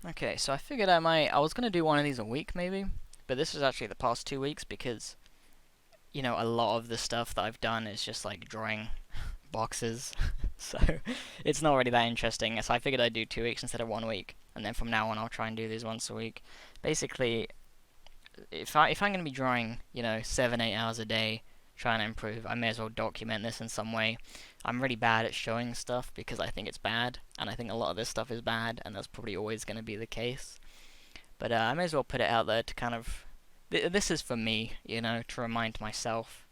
Okay, so I figured I was gonna do one of these a week maybe, but this is actually the past 2 weeks because, a lot of the stuff that I've done is just like drawing boxes, so it's not really that interesting. So I figured I'd do 2 weeks instead of 1 week, and then from now on I'll try and do these once a week. Basically, if I'm gonna be drawing, 7-8 hours a day, trying to improve, I may as well document this in some way. I'm really bad at showing stuff because I think it's bad, and I think a lot of this stuff is bad, and that's probably always going to be the case. But I may as well put it out there to kind of. This is for me, to remind myself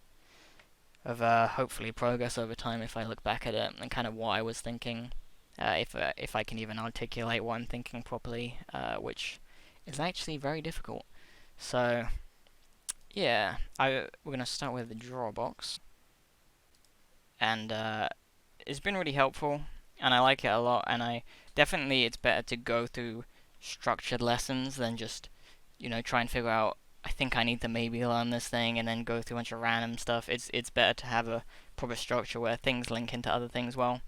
of hopefully progress over time if I look back at it and kind of what I was thinking. If I can even articulate what I'm thinking properly, which is actually very difficult. So yeah, we're gonna start with the Drawabox, and it's been really helpful, and I like it a lot. And definitely it's better to go through structured lessons than just try and figure out. I think I need to maybe learn this thing and then go through a bunch of random stuff. It's better to have a proper structure where things link into other things well.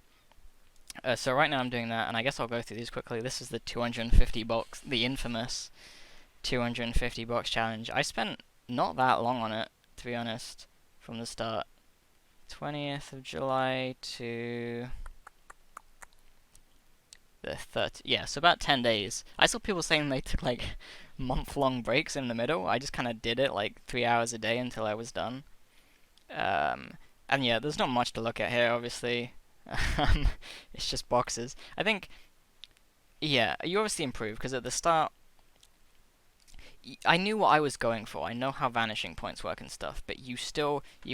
So right now I'm doing that, and I guess I'll go through these quickly. This is the 250 box, the infamous 250 box challenge. I spent not that long on it, to be honest, from the start. 20th of July to the 30th. Yeah, so about 10 days. I saw people saying they took like month-long breaks in the middle. I just kind of did it like 3 hours a day until I was done. And yeah, there's not much to look at here, obviously. It's just boxes. I think, yeah, you obviously improve because at the start, I knew what I was going for. I know how vanishing points work and stuff, but you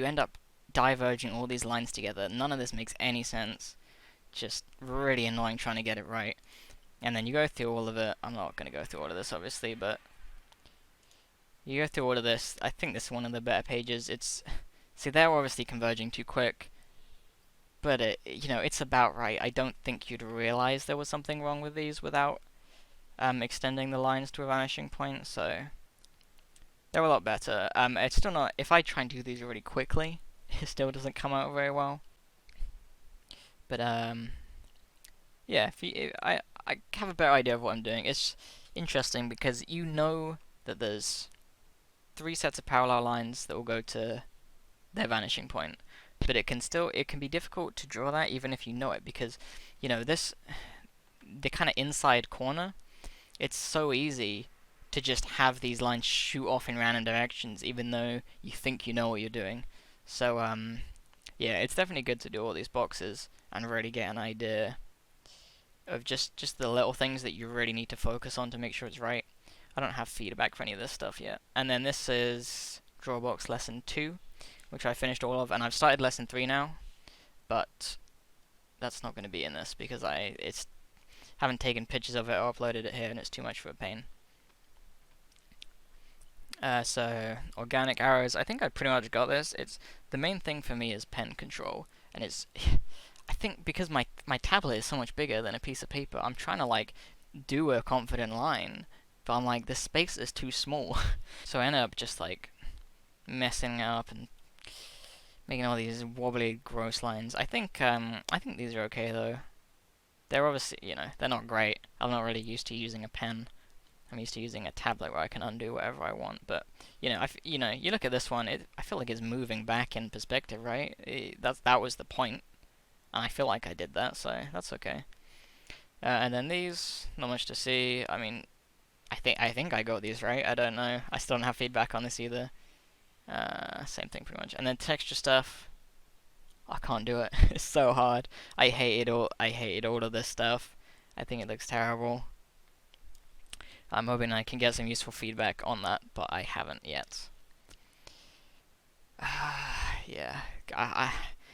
end up diverging all these lines together. None of this makes any sense. Just really annoying trying to get it right. And then you go through all of it. I'm not going to go through all of this, obviously, but you go through all of this. I think this is one of the better pages. See, they're obviously converging too quick, but it's about right. I don't think you'd realize there was something wrong with these without extending the lines to a vanishing point, so they're a lot better. It's still not. If I try and do these really quickly, it still doesn't come out very well. But yeah, I have a better idea of what I'm doing. It's interesting because you know that there's 3 sets of parallel lines that will go to their vanishing point, but it can be difficult to draw that even if you know it, because the kind of inside corner, it's so easy to just have these lines shoot off in random directions even though you think you know what you're doing. So yeah, it's definitely good to do all these boxes and really get an idea of just the little things that you really need to focus on to make sure it's right. I don't have feedback for any of this stuff yet. And then this is Drawbox Lesson 2, which I finished all of, and I've started Lesson 3 now, but that's not going to be in this because haven't taken pictures of it or uploaded it here, and it's too much for a pain. So organic arrows, I think I pretty much got this. The main thing for me is pen control, and I think because my tablet is so much bigger than a piece of paper, I'm trying to like do a confident line, but I'm like, the space is too small. So I end up just like messing up and making all these wobbly, gross lines. I think these are okay though. They're obviously, they're not great. I'm not really used to using a pen. I'm used to using a tablet where I can undo whatever I want. But you look at this one. I feel like it's moving back in perspective, right? That was the point, and I feel like I did that, so that's okay. And then these, not much to see. I mean, I think I got these right. I don't know. I still don't have feedback on this either. Same thing pretty much. And then texture stuff, I can't do it. It's so hard. I hated all of this stuff. I think it looks terrible. I'm hoping I can get some useful feedback on that, but I haven't yet. Yeah,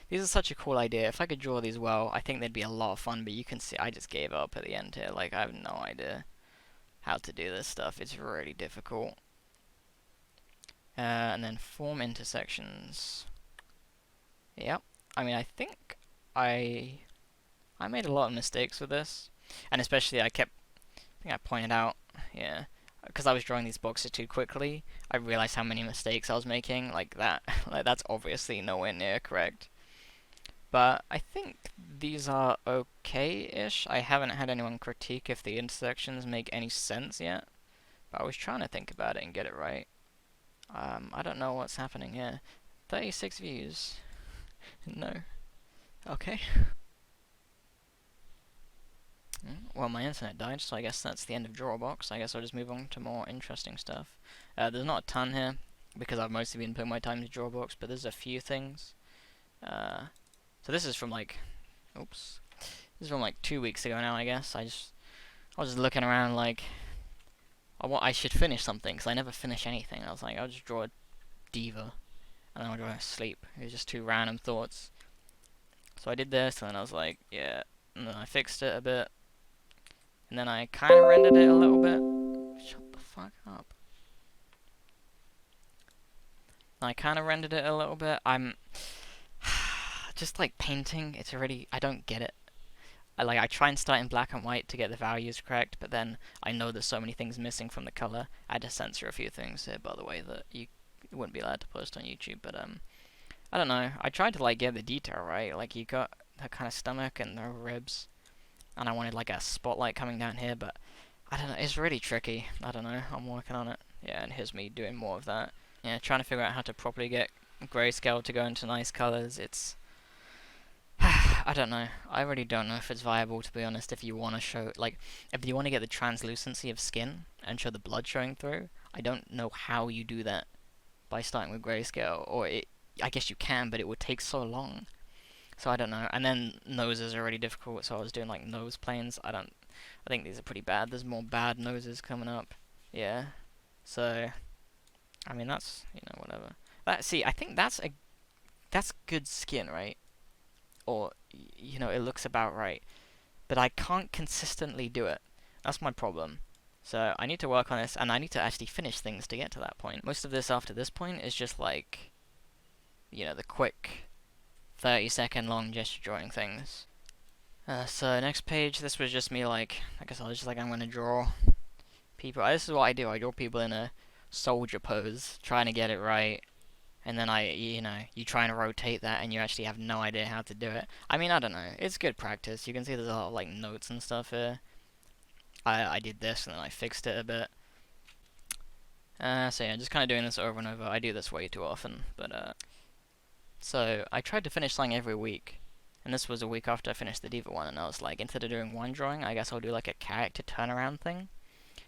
these are such a cool idea. If I could draw these well, I think they'd be a lot of fun, but you can see I just gave up at the end here. Like, I have no idea how to do this stuff. It's really difficult. And then form intersections. Yep. I mean, I think I made a lot of mistakes with this, and especially I think I pointed out, yeah, because I was drawing these boxes too quickly. I realized how many mistakes I was making, like that. Like, that's obviously nowhere near correct. But I think these are okay-ish. I haven't had anyone critique if the intersections make any sense yet. But I was trying to think about it and get it right. I don't know what's happening here. 36 views. No. Okay. Well, my internet died, so I guess that's the end of Drawabox. I guess I'll just move on to more interesting stuff. There's not a ton here, because I've mostly been putting my time into Drawabox, but there's a few things. So this is from like, oops. This is from like 2 weeks ago now, I guess. I was just looking around like, I should finish something, because I never finish anything. I was like, I'll just draw a diva, and then I'll draw a sleep. It was just two random thoughts. So I did this, and then I was like, yeah, and then I fixed it a bit. And then I kind of rendered it a little bit. Shut the fuck up. I kind of rendered it a little bit. I'm just like painting. It's already, I don't get it. I try and start in black and white to get the values correct, but then I know there's so many things missing from the color. I had to censor a few things here, by the way, that you wouldn't be allowed to post on YouTube. But I don't know. I tried to like get the detail right. Like you got her kind of stomach and her ribs. And I wanted like a spotlight coming down here, but I don't know, it's really tricky. I don't know, I'm working on it. Yeah, and here's me doing more of that. Yeah, trying to figure out how to properly get grayscale to go into nice colors. It's I don't know. I really don't know if it's viable, to be honest. If you want to show, like, if you want to get the translucency of skin and show the blood showing through, I don't know how you do that by starting with grayscale. Or I guess you can, but it would take so long. So I don't know. And then noses are really difficult, so I was doing like nose planes. I think these are pretty bad. There's more bad noses coming up. Yeah. So I mean that's, whatever. See, I think that's good skin, right? Or it looks about right. But I can't consistently do it. That's my problem. So I need to work on this, and I need to actually finish things to get to that point. Most of this after this point is just like the quick 30-second long gesture drawing things. So next page, this was just me like, I guess I was just like, I'm gonna draw people. This is what I do. I draw people in a soldier pose, trying to get it right, and then you try and rotate that, and you actually have no idea how to do it. I mean, I don't know. It's good practice. You can see there's a lot of like notes and stuff here. I did this and then I fixed it a bit. So yeah, just kind of doing this over and over. I do this way too often, but so I tried to finish something every week, and this was a week after I finished the Diva one, and I was like, instead of doing one drawing, I guess I'll do like a character turnaround thing,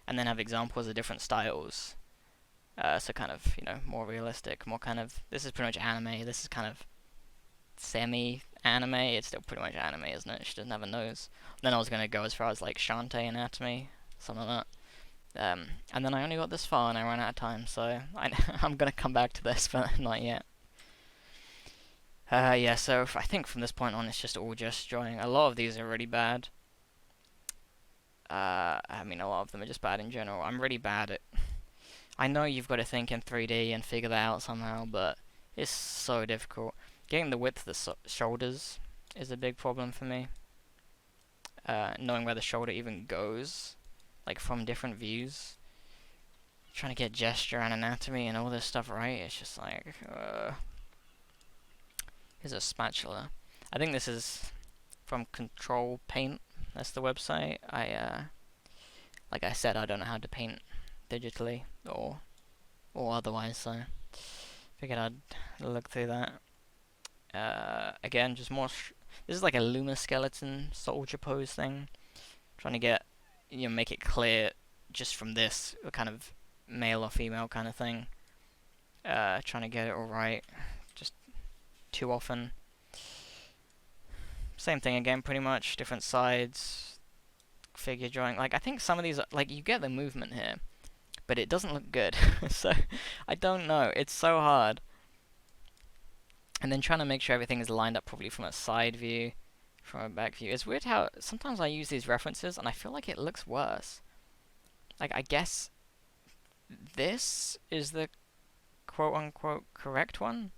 and then have examples of different styles. So kind of, more realistic, more kind of, this is pretty much anime, this is kind of semi-anime, it's still pretty much anime, isn't it? She doesn't have a nose. Then I was going to go as far as like Shantae anatomy, something like that. And then I only got this far and I ran out of time, so I'm going to come back to this, but not yet. Yeah, so I think from this point on it's just all just drawing. A lot of these are really bad. I mean, a lot of them are just bad in general. I'm really bad at... I know you've got to think in 3D and figure that out somehow, but it's so difficult. Getting the width of the shoulders is a big problem for me. Knowing where the shoulder even goes, like from different views. Trying to get gesture and anatomy and all this stuff right, it's just like... Here's a spatula. I think this is from Control Paint. That's the website. Like I said, I don't know how to paint digitally or otherwise, so figured I'd look through that. Again, just more. This is like a Luma skeleton soldier pose thing. Trying to get, make it clear just from this, a kind of male or female kind of thing. Trying to get it all right. Just too often. Same thing again, pretty much. Different sides. Figure drawing. Like, I think some of these, like, you get the movement here, but it doesn't look good. So, I don't know. It's so hard. And then trying to make sure everything is lined up properly from a side view, from a back view. It's weird how sometimes I use these references and I feel like it looks worse. Like, I guess this is the quote-unquote correct one.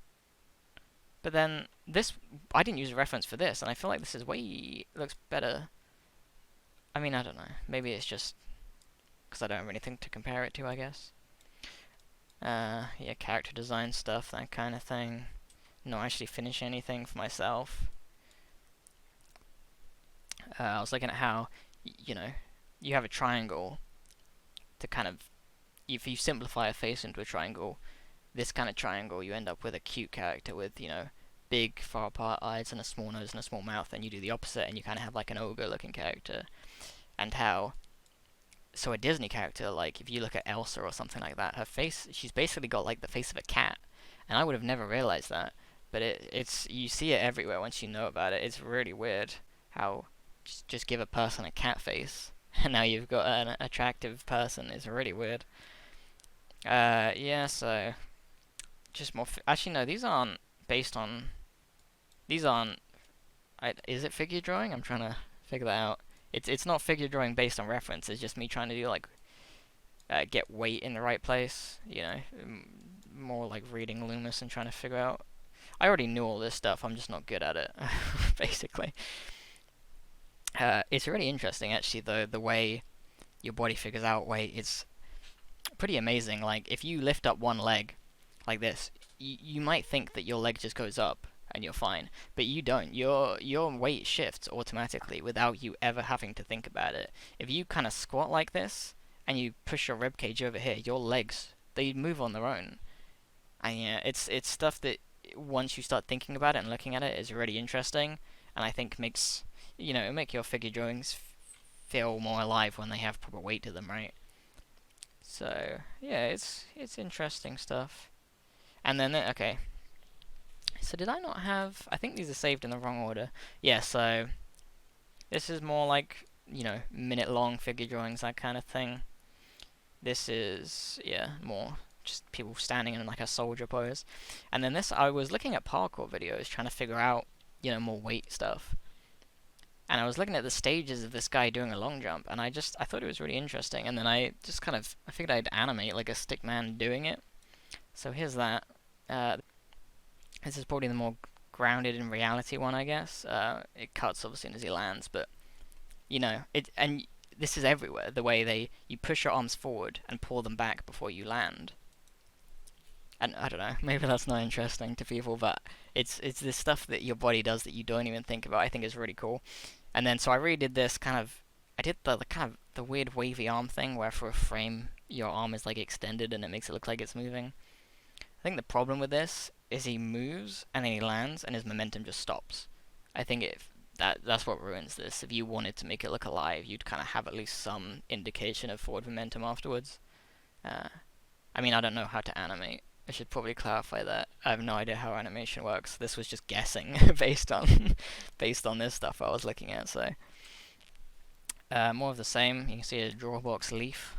But then this, I didn't use a reference for this, and I feel like this is looks better. I mean, I don't know. Maybe it's just because I don't have anything to compare it to, I guess. Yeah, character design stuff, that kind of thing. Not actually finish anything for myself. I was looking at how, you know, you have a triangle to kind of, if you simplify a face into a triangle, this kind of triangle, you end up with a cute character with, you know, big far apart eyes and a small nose and a small mouth, and you do the opposite and you kind of have like an ogre looking character. And how, so a Disney character, like if you look at Elsa or something like that, her face, she's basically got like the face of a cat, and I would have never realized that, but it's, you see it everywhere once you know about it. It's really weird how just give a person a cat face and now you've got an attractive person. It's really weird. Yeah, so just more. Actually, no, these aren't based on. These aren't. Is it figure drawing? I'm trying to figure that out. It's not figure drawing based on reference. It's just me trying to do like get weight in the right place. You know, more like reading Loomis and trying to figure out. I already knew all this stuff. I'm just not good at it, basically. It's really interesting, actually, though, the way your body figures out weight. It's pretty amazing. Like, if you lift up one leg like this, you might think that your leg just goes up and you're fine, but you don't. Your weight shifts automatically without you ever having to think about it. If you kind of squat like this and you push your rib cage over here, your legs, they move on their own. And yeah, it's stuff that once you start thinking about it and looking at it is really interesting, and I think makes, you know, make your figure drawings feel more alive when they have proper weight to them, right? So yeah, it's interesting stuff. And then okay, so did I not have? I think these are saved in the wrong order. Yeah, so this is more like, you know, minute-long figure drawings, that kind of thing. This is, yeah, more just people standing in like a soldier pose. And then this, I was looking at parkour videos trying to figure out, you know, more weight stuff. And I was looking at the stages of this guy doing a long jump, and I thought it was really interesting. And then I figured I'd animate like a stick man doing it. So here's that. This is probably the more grounded in reality one, I guess. It cuts obviously as he lands, but you know, and this is everywhere. The way you push your arms forward and pull them back before you land. And I don't know, maybe that's not interesting to people, but it's this stuff that your body does that you don't even think about. I think is really cool. And then so I redid this kind of, I did the kind of the weird wavy arm thing where for a frame your arm is like extended and it makes it look like it's moving. I think the problem with this is he moves and then he lands and his momentum just stops. I think that's what ruins this. If you wanted to make it look alive, you'd kind of have at least some indication of forward momentum afterwards. I mean, I don't know how to animate. I should probably clarify that. I have no idea how animation works. This was just guessing based on this stuff I was looking at. So more of the same. You can see a Drawbox leaf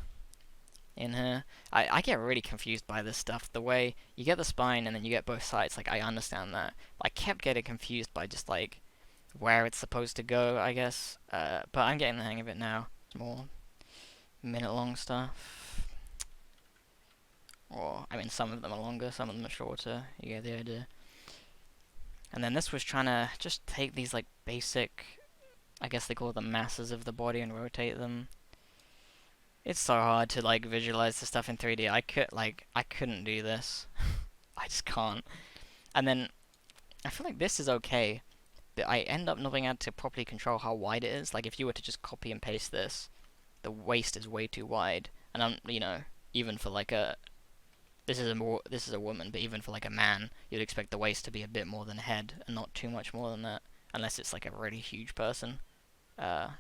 in here. I get really confused by this stuff. The way you get the spine and then you get both sides. Like, I understand that. But I kept getting confused by just like where it's supposed to go, I guess. But I'm getting the hang of it now. More minute-long stuff. Or, I mean, some of them are longer, some of them are shorter. You get the idea. And then this was trying to just take these, like, basic, I guess they call them masses of the body and rotate them. It's so hard to, like, visualize the stuff in 3D. I couldn't do this. I just can't. And then, I feel like this is okay, but I end up not being able to properly control how wide it is. Like, if you were to just copy and paste this, the waist is way too wide. And I'm, you know, even for, like, this is a woman, but even for like a man, you'd expect the waist to be a bit more than head, and not too much more than that, unless it's like a really huge person. Am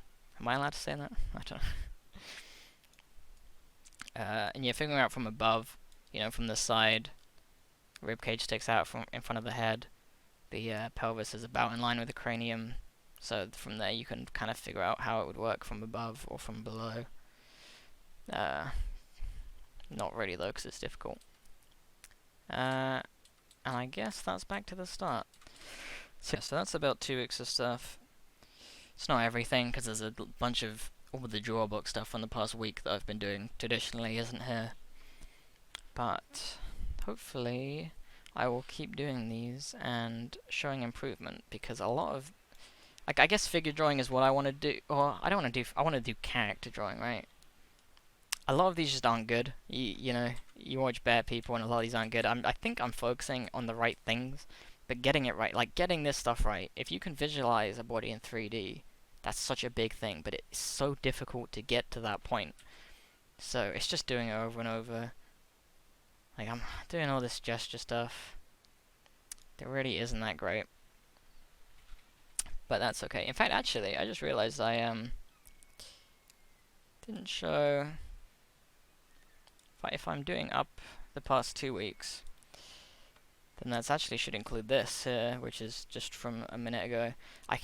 I allowed to say that? I don't know. And you're figuring out from above, you know, from the side, ribcage sticks out from in front of the head. The pelvis is about in line with the cranium, so from there you can kind of figure out how it would work from above or from below. Not really though, because it's difficult. And I guess that's back to the start. So that's about 2 weeks of stuff. It's not everything, because there's a bunch of all the Drawabox stuff from the past week that I've been doing traditionally isn't here. But hopefully I will keep doing these and showing improvement, because a lot of, like, I guess figure drawing is what I want to do, or I don't want to do, I want to do character drawing, right? A lot of these just aren't good. You know, you watch Bear People and a lot of these aren't good. I think I'm focusing on the right things, but getting it right, like getting this stuff right. If you can visualize a body in 3D, That's such a big thing, but it's so difficult to get to that point. So it's just doing it over and over. Like, I'm doing all this gesture stuff. It really isn't that great. But that's okay. In fact, actually, I just realized I didn't show... If I'm doing up the past 2 weeks, then that's actually should include this here, which is just from a minute ago. I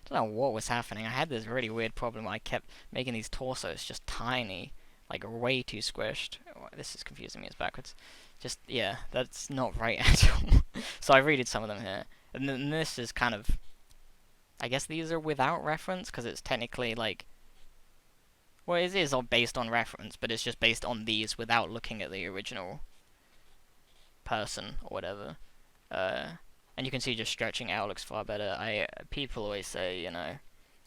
don't know what was happening. I had this really weird problem. I kept making these torsos just tiny, like way too squished. Oh, this is confusing me. It's backwards. Just, yeah, that's not right at all. So I redid some of them here. And then this is kind of... I guess these are without reference, because it's technically like... Well, it is all based on reference, but it's just based on these without looking at the original person or whatever. And you can see just stretching out looks far better. People always say, you know,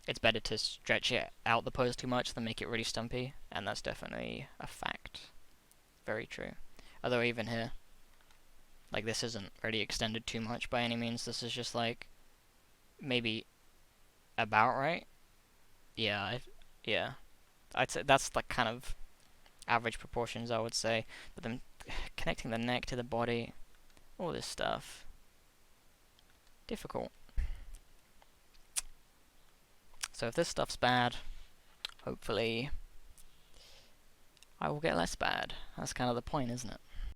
it's better to stretch it out the pose too much than make it really stumpy, and that's definitely a fact. Very true. Although even here, like, this isn't really extended too much by any means. This is just like maybe about right. Yeah, yeah. I'd say that's the kind of average proportions, I would say. But then connecting the neck to the body, all this stuff, difficult. So if this stuff's bad, hopefully I will get less bad. That's kind of the point, isn't it?